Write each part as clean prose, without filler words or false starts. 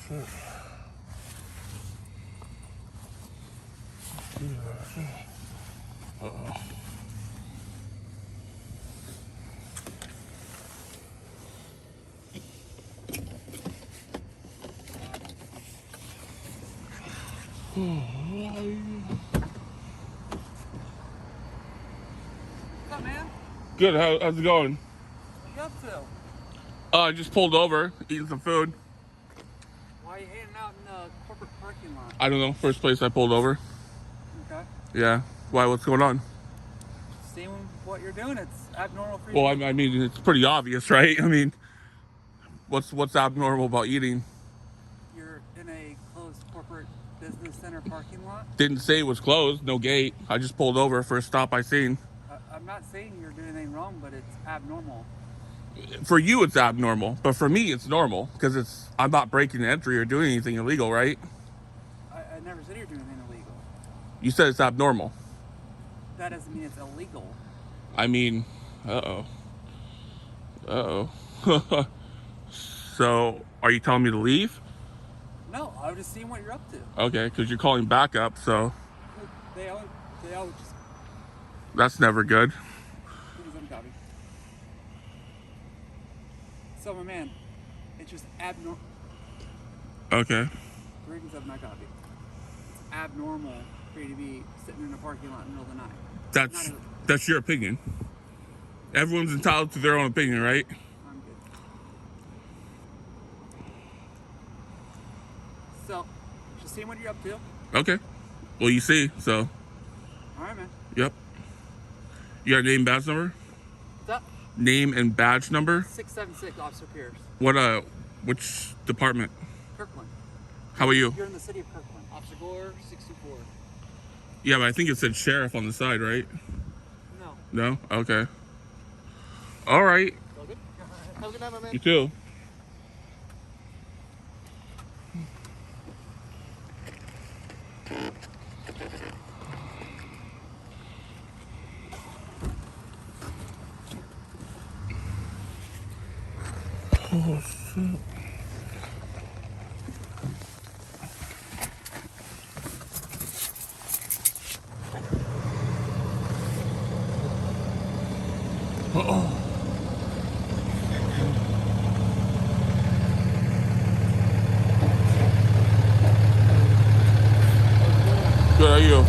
shit. Uh-oh. What's up, man? Good, how's it going? What you up to? I just pulled over, eating some food. Why are you hanging out in the corporate parking lot? I don't know, first place I pulled over. Okay. Yeah. Why, what's going on? Seeing what you're doing, it's abnormal for you. Well, I mean, it's pretty obvious, right? I mean, what's abnormal about eating? You're in a closed corporate business center parking lot. Didn't say it was closed, no gate. I just pulled over for a stop I seen. I'm not saying you're doing anything wrong, but it's abnormal. For you, it's abnormal, but for me, it's normal because I'm not breaking entry or doing anything illegal, right? I never said you're doing anything illegal. You said it's abnormal. That doesn't mean it's illegal. I mean, uh-oh. So, are you telling me to leave? No, I was just seeing what you're up to. Okay, because you're calling backup, so They all just that's never good. give me some copy. So, my man, it's just abnormal. Okay. Readings of my copy. It's abnormal for you to be sitting in a parking lot in the middle of the night. That's your opinion. Everyone's entitled to their own opinion, right? I'm good. So, just seeing what you're up to. Okay. Well, you see, so, All right, man. yep. You got a name, badge number? What's up? Name and badge number? 676, Officer Pierce. Which department? Kirkland. How are you? You're in the city of Kirkland. Officer Gore, 624. Yeah, but I think it said sheriff on the side, right? No. No? Okay. All right. All good? Have a good night, my man. You too. Oh, shit. Uh-oh. Good, how are you?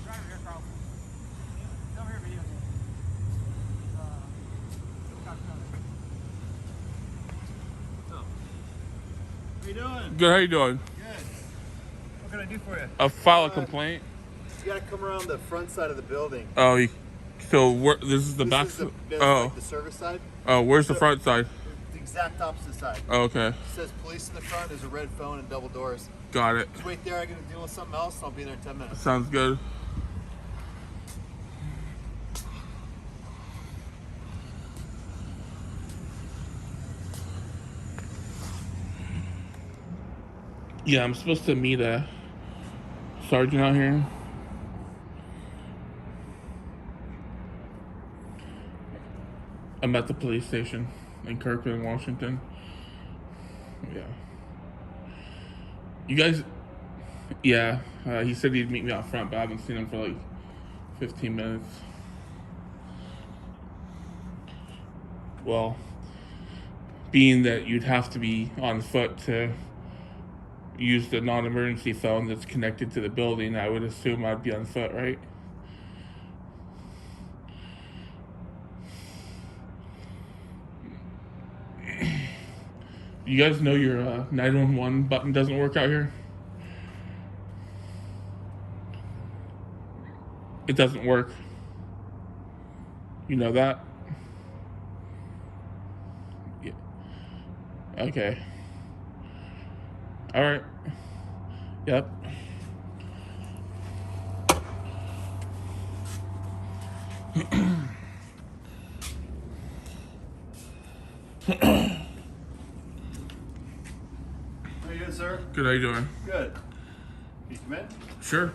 Driver here, Carl. Come here, video. How you doing? Good, how you doing? Good. What can I do for you? File a complaint. You gotta come around the front side of the building. Oh, so this is the back? This is Oh. like the service side. Oh, where's the front side? The exact opposite side. Oh, okay. It says police in the front. There's a red phone and double doors. Got it. Just wait there. I gotta deal with something else. And I'll be there in 10 minutes. Sounds good. Yeah, I'm supposed to meet a sergeant out here. I'm at the police station in Kirkland, Washington. Yeah. You guys, yeah, he said he'd meet me out front, but I haven't seen him for like 15 minutes. Well, being that you'd have to be on foot to use the non-emergency phone that's connected to the building, I would assume I'd be on foot, right? You guys know your 911 button doesn't work out here? It doesn't work. You know that? Yeah. Okay. All right. Yep. How you doing, sir? Good, how you doing? Good. Can you come in? Sure.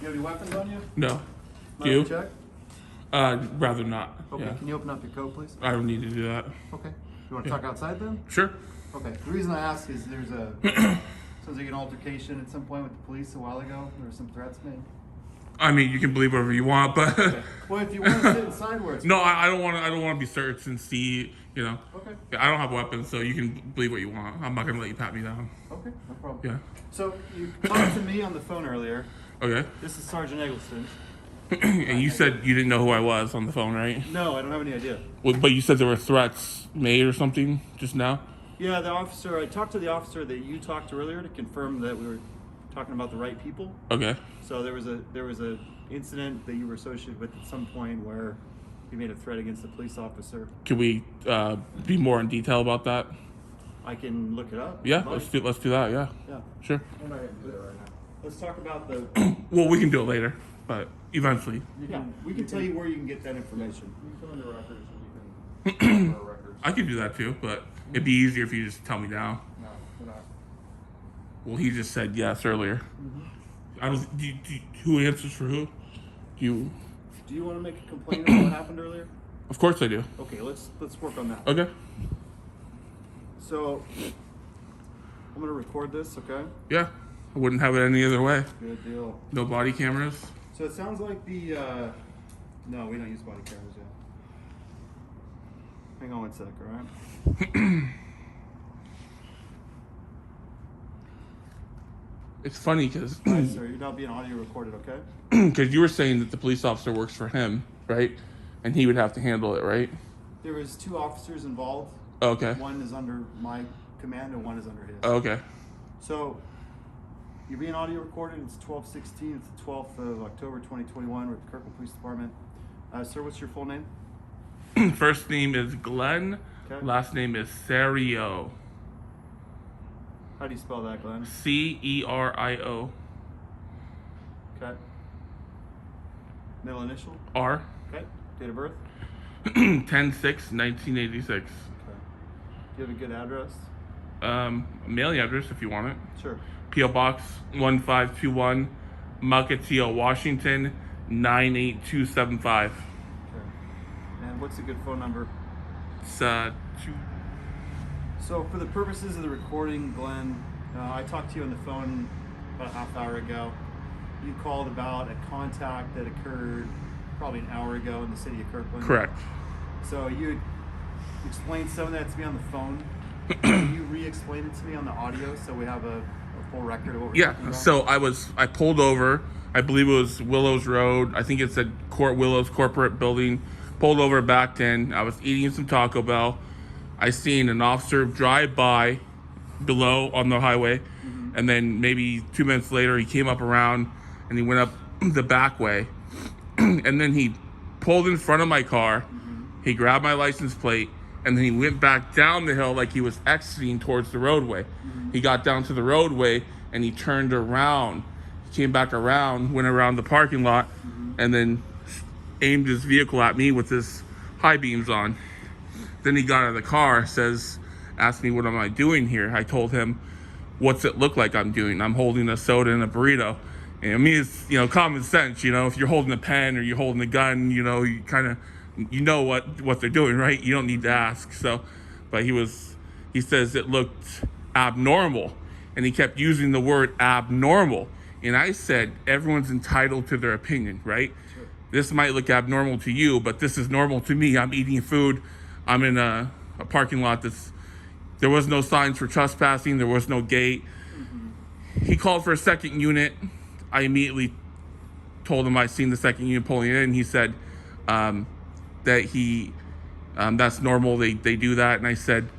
You have any weapons on you? No. Mind You? if I check? Rather not. Okay. Yeah. Can you open up your coat, please? I don't need to do that. Okay. You want to talk outside then? Sure. Okay. The reason I ask is there's a sounds like an altercation at some point with the police a while ago. There were some threats made. I mean, you can believe whatever you want, but Well, if you want to sit inside where it's no, I don't want to. I don't want to be searched and see. You know. Okay. Yeah, I don't have weapons, so you can believe what you want. I'm not gonna let you pat me down. Okay. No problem. Yeah. So you talked to me on the phone earlier. Okay. This is Sergeant Eggleston. And you said you didn't know who I was on the phone, right? No, I don't have any idea. Well, but you said there were threats made or something just now. Yeah, the officer. I talked to the officer that you talked to earlier to confirm that we were talking about the right people. Okay. So there was a incident that you were associated with at some point where you made a threat against a police officer. Can we be more in detail about that? I can look it up. Yeah, if you'd let's do that. Yeah. like. Yeah. Sure. We're not gonna do that right now. Let's talk about the. Well, we can do it later, but eventually. We can tell you where you can get that information. You can fill in the records and you can our records. I can do that too, but it'd be easier if you just tell me now. No, we're not. Well, he just said yes earlier. I don't. Who answers for who? You. Do you want to make a complaint about what happened earlier? Of course I do. Okay, let's work on that. Okay. So I'm gonna record this. Okay. Yeah. I wouldn't have it any other way. Good deal. No body cameras. So it sounds like the. No, we don't use body cameras yet. Hang on one sec, all right? It's funny because All right, sir, you're not being audio recorded, okay? you were saying that the police officer works for him, right? And he would have to handle it, right? There was 2 officers involved. Okay. One is under my command and one is under his. Okay. So you're being audio recorded. It's 12/16. It's the 12th of October 2021 with the Kirkland Police Department. Sir, what's your full name? First name is Glenn. Okay. Last name is Serio. How do you spell that, Glenn? Cerio. Okay. Middle initial? R. Okay. Date of birth? 10/6/1986. Okay. Do you have a good address? Mailing address if you want it. Sure. P.O. Box 1521, Mukilteo, Washington 98275. Okay. And what's a good phone number? It's So for the purposes of the recording, Glenn, I talked to you on the phone about a half hour ago. You called about a contact that occurred probably an hour ago in the city of Kirkland. correct. So you explained some of that to me on the phone. Can you re-explain it to me on the audio so we have a full record of what we're talking Yeah. about? So I pulled over. I believe it was Willows Road. I think it said Willows Corporate Building. Pulled over, backed in. I was eating some Taco Bell. I seen an officer drive by below on the highway, and then maybe 2 minutes later he came up around and he went up the back way, and then he pulled in front of my car. He grabbed my license plate, and then he went back down the hill like he was exiting towards the roadway. He got down to the roadway and he turned around. He came back around, went around the parking lot, and then aimed his vehicle at me with his high beams on. Then he got out of the car, asked me what am I doing here. I told him, what's it look like I'm doing? I'm holding a soda and a burrito. And I mean, it's, common sense, if you're holding a pen or you're holding a gun, you kind of, what they're doing, right? You don't need to ask. So, but he says it looked abnormal, and he kept using the word abnormal. And I said, everyone's entitled to their opinion, right? Sure. This might look abnormal to you, but this is normal to me. I'm eating food. I'm in a parking lot there was no signs for trespassing. There was no gate. He called for a second unit. I immediately told him I seen the second unit pulling in. He said that that's normal. They do that. And I said,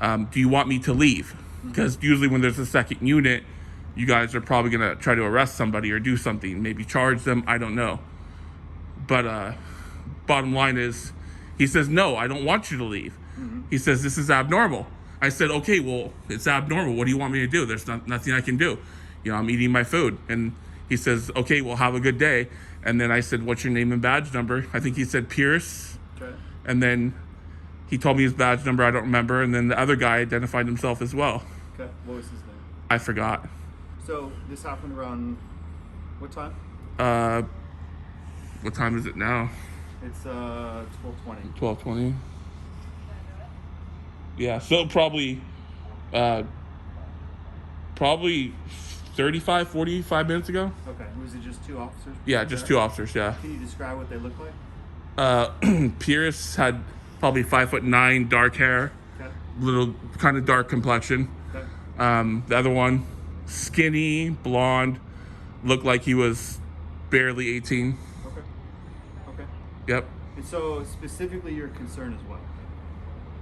do you want me to leave? Because usually when there's a second unit, you guys are probably going to try to arrest somebody or do something, maybe charge them. I don't know. But bottom line is, he says, no, I don't want you to leave. He says, this is abnormal. I said, okay, well, it's abnormal. What do you want me to do? There's nothing I can do. I'm eating my food. And he says, okay, well, have a good day. And then I said, "What's your name and badge number?" I think he said Pierce. Okay. And then he told me his badge number. I don't remember. And then the other guy identified himself as well. Okay. What was his name? I forgot. So this happened around what time? What time is it now? It's 12:20. 12:20. Yeah, so probably 35, 45 minutes ago. Okay. Was it just two officers? Yeah, just two officers. Yeah. Can you describe what they look like? Pierce had probably 5'9", dark hair, Okay. little kind of dark complexion. Okay. The other one, skinny, blonde, looked like he was barely 18. Okay. Okay. Yep. And so specifically your concern as well.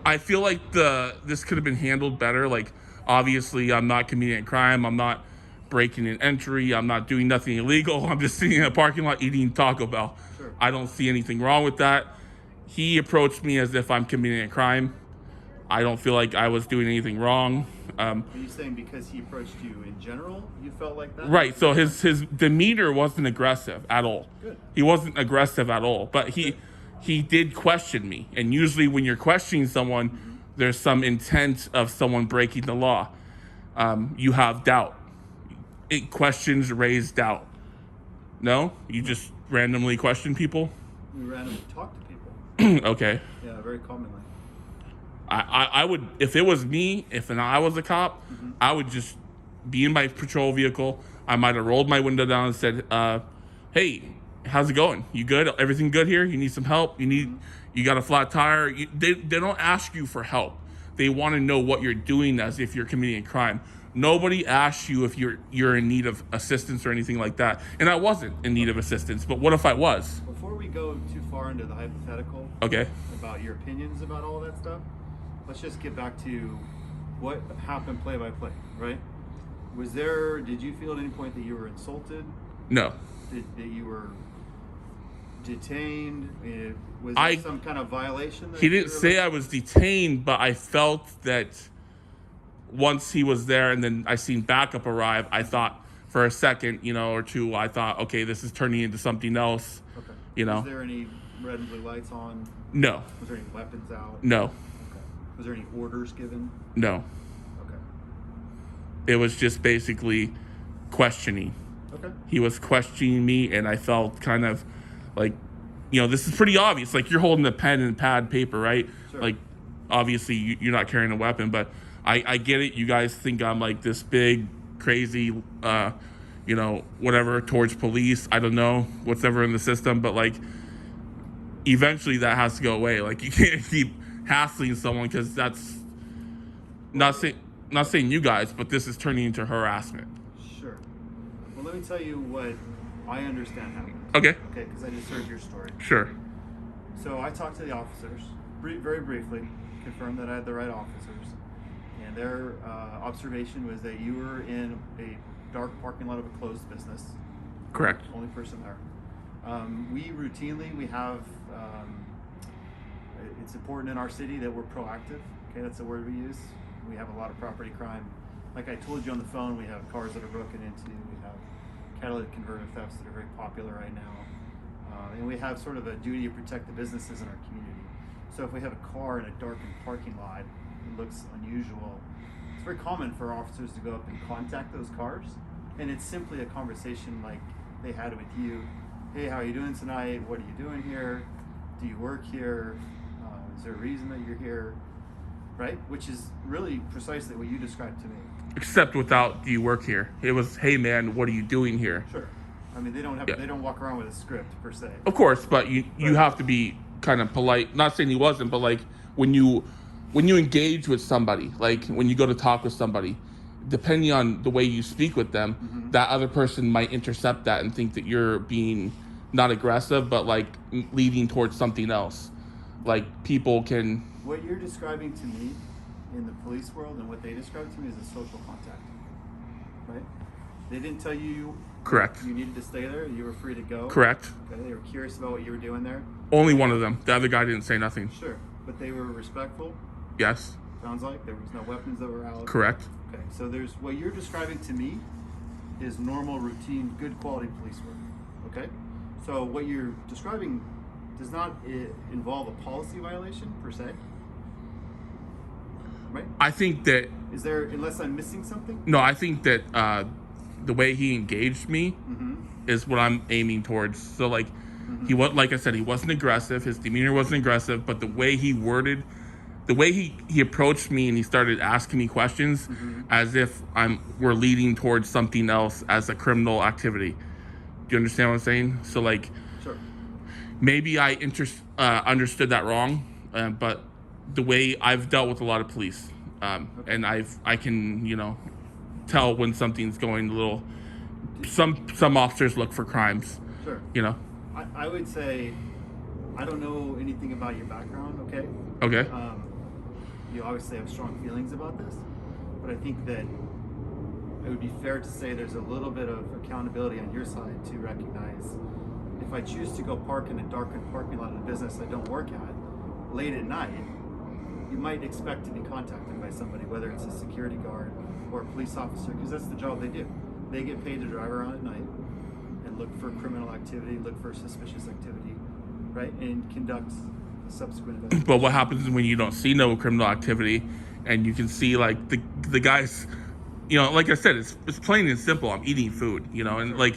I feel like this could have been handled better. Like, obviously, I'm not committing a crime. I'm not breaking an entry. I'm not doing nothing illegal. I'm just sitting in a parking lot eating Taco Bell. Sure. I don't see anything wrong with that. He approached me as if I'm committing a crime. I don't feel like I was doing anything wrong. Are you saying because he approached you in general, you felt like that? Right. So his demeanor wasn't aggressive at all. Good. He wasn't aggressive at all. But he did question me. And usually when you're questioning someone, there's some intent of someone breaking the law. You have doubt. Questions raise doubt. No? You just randomly question people? We randomly talk to people. Okay. Yeah, very commonly. I would, if it was me, if I was a cop, I would just be in my patrol vehicle. I might have rolled my window down and said, "Hey, how's it going? You good? Everything good here? You need some help? You got a flat tire?" They don't ask you for help. They want to know what you're doing as if you're committing a crime. Nobody asks you if you're in need of assistance or anything like that. And I wasn't in need of assistance, but what if I was? Before we go too far into the hypothetical Okay. about your opinions about all that stuff, let's just get back to what happened play by play, right? Did you feel at any point that you were insulted? No. That you were detained? Was I- there some kind of violation? He didn't say I was detained, but I felt that once he was there and then I seen backup arrive, I thought for a second, or two, I thought, okay, this is turning into something else. Okay. Was there any red and blue lights on? No, Was there any weapons out? no, Okay. Was there any orders given? no. Okay. It was just basically questioning. Okay. He was questioning me, and I felt kind of like, this is pretty obvious. Like, you're holding a pen and pad paper, right? Sure. Like, obviously, you're not carrying a weapon, but I get it. You guys think I'm like this big, crazy, whatever, towards police. I don't know what's ever in the system, but like, eventually that has to go away. Like, you can't keep hassling someone because that's not saying you guys, but this is turning into harassment. Sure. Well, let me tell you what I understand happened. Okay, Okay, because I just heard your story. sure. So I talked to the officers very briefly, confirmed that I had the right officers, and their observation was that you were in a dark parking lot of a closed business. Correct. Only person there. We routinely have. It's important in our city that we're proactive. Okay, that's the word we use. We have a lot of property crime. Like I told you on the phone, we have cars that are broken into. We have catalytic converter thefts that are very popular right now. And we have sort of a duty to protect the businesses in our community. So if we have a car in a darkened parking lot, it looks unusual. It's very common for officers to go up and contact those cars. And it's simply a conversation like they had with you. Hey, how are you doing tonight? What are you doing here? Do you work here? Is there a reason that you're here? Right? Which is really precisely what you described to me. Except without, do you work here? It was, hey man, what are you doing here? Sure. I mean, they don't walk around with a script per se. Of course, but you have to be kind of polite. Not saying he wasn't, but like when you engage with somebody, like when you go to talk with somebody, depending on the way you speak with them, that other person might intercept that and think that you're being not aggressive, but like leading towards something else. Like people can. What you're describing to me in the police world and what they describe to me is a social contact, right? They didn't tell you Correct. you needed to stay there. You were free to go. Correct. Okay, they were curious about what you were doing there. Only one of them. The other guy didn't say nothing. Sure, but they were respectful. Yes. Sounds like there was no weapons that were out. Correct. Okay, so there's what you're describing to me is normal, routine, good quality police work. Okay, So what you're describing does not involve a policy violation per se, right? I think that Is there, unless I'm missing something? no, I think that the way he engaged me is what I'm aiming towards. So like he was, like I said, he wasn't aggressive. His demeanor wasn't aggressive, but the way he worded, the way he approached me and he started asking me questions as if we're leading towards something else as a criminal activity. Do you understand what I'm saying? So like Sure. maybe I understood that wrong, but the way I've dealt with a lot of police, and I can tell when something's going a little. Some officers look for crimes, Sure. I would say, I don't know anything about your background, okay? Okay. You obviously have strong feelings about this, but I think that it would be fair to say there's a little bit of accountability on your side to recognize if I choose to go park in a darkened parking lot of a business I don't work at late at night, you might expect to be contacted by somebody, whether it's a security guard or a police officer, because that's the job they do. They get paid to drive around at night and look for criminal activity, look for suspicious activity, right? And conduct subsequent investigation. But what happens when you don't see no criminal activity, and you can see like the guys, like I said, it's plain and simple. I'm eating food, and like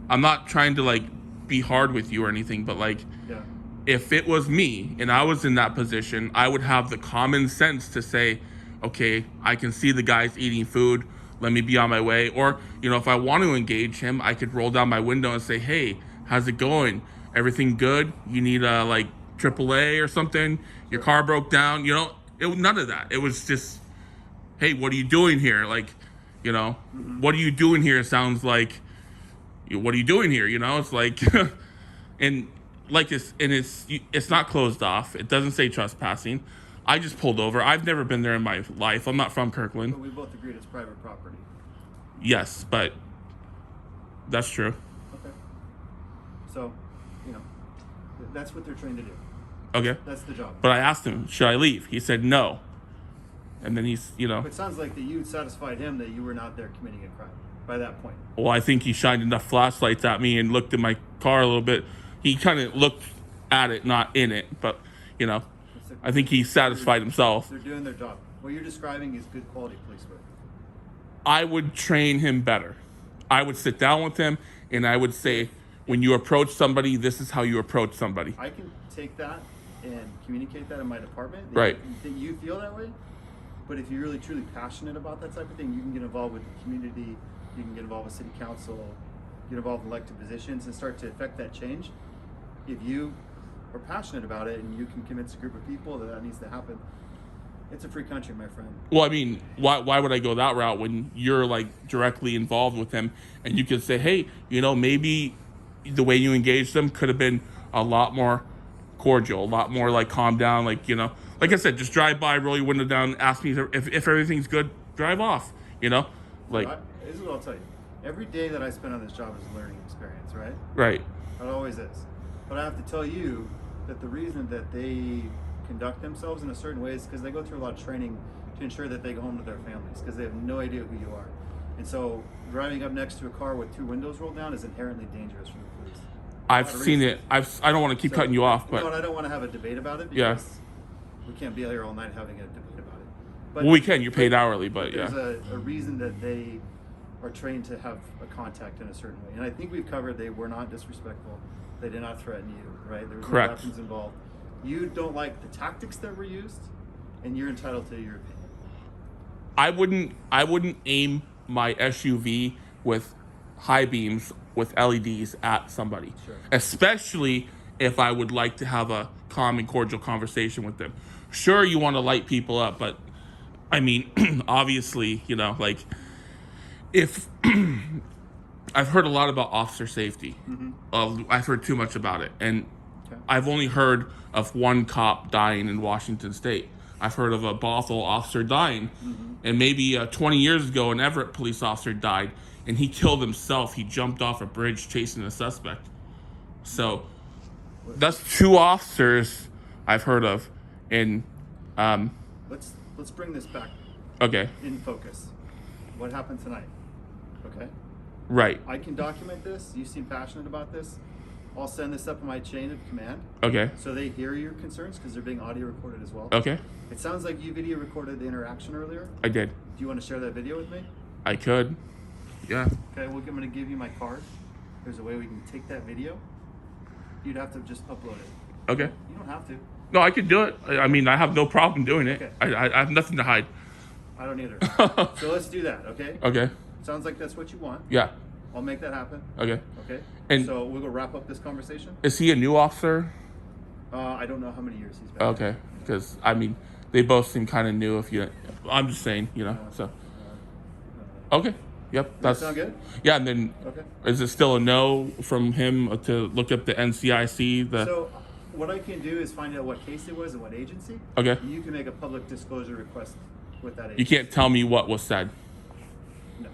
I'm not trying to like be hard with you or anything, but like Yeah. if it was me and I was in that position, I would have the common sense to say, okay, I can see the guy's eating food. Let me be on my way. Or, if I want to engage him, I could roll down my window and say, hey, how's it going? Everything good? You need like AAA or something? Your car broke down? None of that. It was just, hey, what are you doing here? Like, what are you doing here? Sounds like, what are you doing here? It's like, and like it's not closed off. It doesn't say trespassing. I just pulled over. I've never been there in my life. I'm not from Kirkland. But we both agreed it's private property. Yes, but that's true. Okay. So, that's what they're trained to do. Okay. That's the job. But I asked him, should I leave? He said no. And then he's, But it sounds like that you satisfied him that you were not there committing a crime by that point. well, I think he shined enough flashlights at me and looked at my car a little bit. He kind of looked at it, not in it, but, I think he satisfied himself. They're doing their job. What you're describing is good quality police work. I would train him better. I would sit down with him and I would say, when you approach somebody, this is how you approach somebody. I can take that and communicate that in my department. Right. That you feel that way. But if you're really truly passionate about that type of thing, you can get involved with the community, you can get involved with city council, get involved in elected positions and start to affect that change. If you are passionate about it and you can convince a group of people that needs to happen, it's a free country, my friend. Well, I mean, why would I go that route when you're like directly involved with him and you could say, hey, maybe the way you engaged them could have been a lot more cordial, a lot more like calm down, like, like I said, just drive by, roll your window down, ask me if everything's good, drive off, like. This is what I'll tell you. Every day that I spend on this job is a learning experience, right? Right. It always is. But I have to tell you that the reason that they conduct themselves in a certain way is because they go through a lot of training to ensure that they go home to their families because they have no idea who you are. And so driving up next to a car with two windows rolled down is inherently dangerous for the police. I've seen it. I don't want to keep cutting you off, but No, and I don't want to have a debate about it because we can't be here all night having a debate about it. But well, we can. You're paid hourly, but there's yeah. a reason that they are trained to have a contact in a certain way. And I think we've covered they were not disrespectful. They did not threaten you, right? There was Correct. no weapons involved. You don't like the tactics that were used, and you're entitled to your opinion. I wouldn't aim my SUV with high beams with LEDs at somebody, Sure. especially if I would like to have a calm and cordial conversation with them. Sure, you want to light people up, but I mean, obviously, like if I've heard a lot about officer safety. I've heard too much about it, and Okay. I've only heard of one cop dying in Washington State. I've heard of a Bothell officer dying, and maybe 20 years ago, an Everett police officer died, and he killed himself. He jumped off a bridge chasing a suspect. So that's two officers I've heard of. And Let's bring this back okay, in focus. What happened tonight? Okay. right. I can document this. You seem passionate about this. I'll send this up in my chain of command, Okay. so they hear your concerns because they're being audio recorded as well. Okay. It sounds like you video recorded the interaction earlier. I did. Do you want to share that video with me? I could. Yeah. Okay, well, I'm going to give you my card. There's a way we can take that video. You'd have to just upload it. Okay. You don't have to. No, I could do it. I mean, I have no problem doing it. Okay. I have nothing to hide. I don't either. So let's do that, okay? Okay. Sounds like that's what you want. Yeah. I'll make that happen. Okay. Okay. And- so we'll go wrap up this conversation. Is he a new officer? I don't know how many years he's been. Okay. Because I mean, they both seem kind of new. If you, I'm just saying, you know. So. Okay. Yep. That sound good? Yeah. And then, Okay. is it still a no from him to look up the NCIC? So what I can do is find out what case it was and what agency. Okay. You can make a public disclosure request with that agency. You can't tell me what was said. No.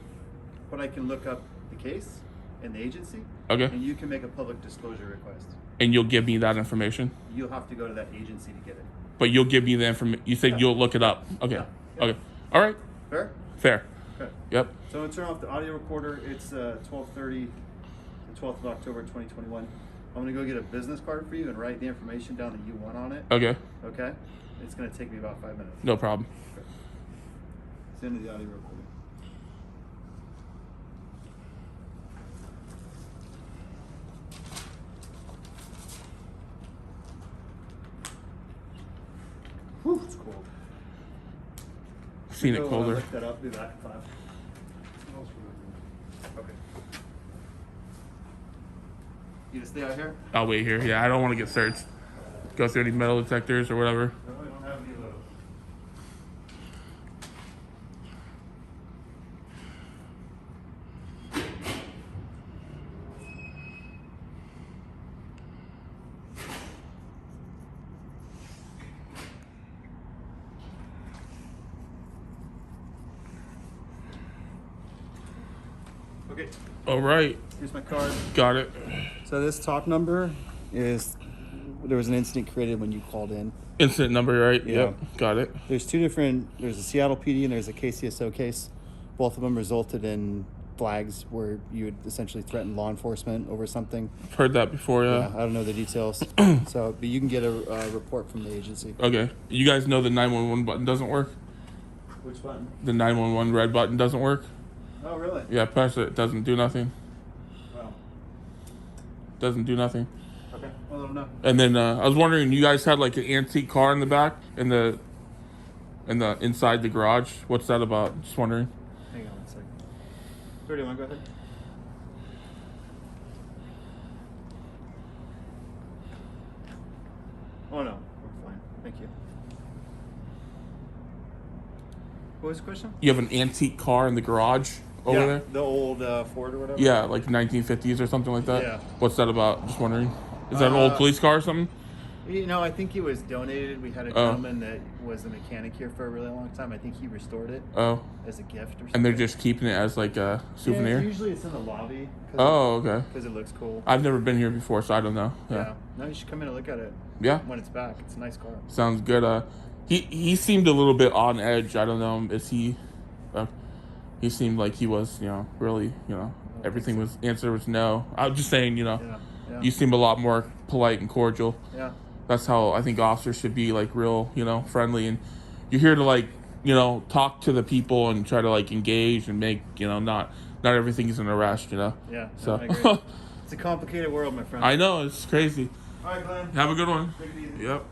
But I can look up the case and the agency. Okay. And you can make a public disclosure request. And you'll give me that information. You'll have to go to that agency to get it. But you'll give me the information. You said Yeah. you'll look it up. Okay. Yeah. Yeah. Okay. All right. Fair? Fair. Okay. Yep. So I'm gonna turn off the audio recorder. It's 12:30, the 12th of October, 2021. I'm gonna go get a business card for you and write the information down that you want on it. Okay. Okay? It's gonna take me about 5 minutes. No problem. It's the end of the audio recording. Whew, it's cold. Seen it Go, colder. Look that up. Be back in 5. Okay. You gonna stay out here? I'll wait here. Yeah, I don't want to get searched. Go through any metal detectors or whatever. No, we don't have any of those. Okay, All right. here's my card. Got it. So this top number is, there was an incident created when you called in. Incident number, right? Yeah. Yep. Got it. There's two different, there's a Seattle PD and there's a KCSO case. Both of them resulted in flags where you would essentially threaten law enforcement over something. Heard that before. Yeah, Yeah. I don't know the details. So, but you can get a report from the agency. Okay. You guys know the 911 button doesn't work? Which button? The 911 red button doesn't work? Oh, really? Yeah, press it. It doesn't do nothing. Wow. Doesn't do nothing. Okay. Well, I don't know. And then I was wondering, you guys had like an antique car in the back, in the inside the garage. What's that about? Just wondering. Hang on one second. Sir, do you want to go ahead? Oh, no. We're fine. Thank you. What was the question? You have an antique car in the garage over yeah, there? the old Ford or whatever? Yeah, like 1950s or something like that. Yeah. What's that about? Just wondering. Is that an old police car or something? You know, I think he was donated. We had a Oh. gentleman that was a mechanic here for a really long time. I think he restored it Oh, as a gift or something. and they're just keeping it as like a souvenir. Yeah, usually it's in the lobby. Oh, okay. Because it looks cool. I've never been here before, so I don't know. Yeah. No, you should come in and look at it Yeah. when it's back. It's a nice car. Sounds good. He seemed a little bit on edge. I don't know. Is he? He seemed like he was, really, everything was answer was no. I was just saying, Yeah. Yeah. you seem a lot more polite and cordial. Yeah. That's how I think officers should be, like real, friendly, and you're here to like, talk to the people and try to like engage and make, not everything is an arrest, Yeah. So I agree. It's a complicated world, my friend. I know it's crazy. All right, Glenn. Have a good one. Take it easy. Yep.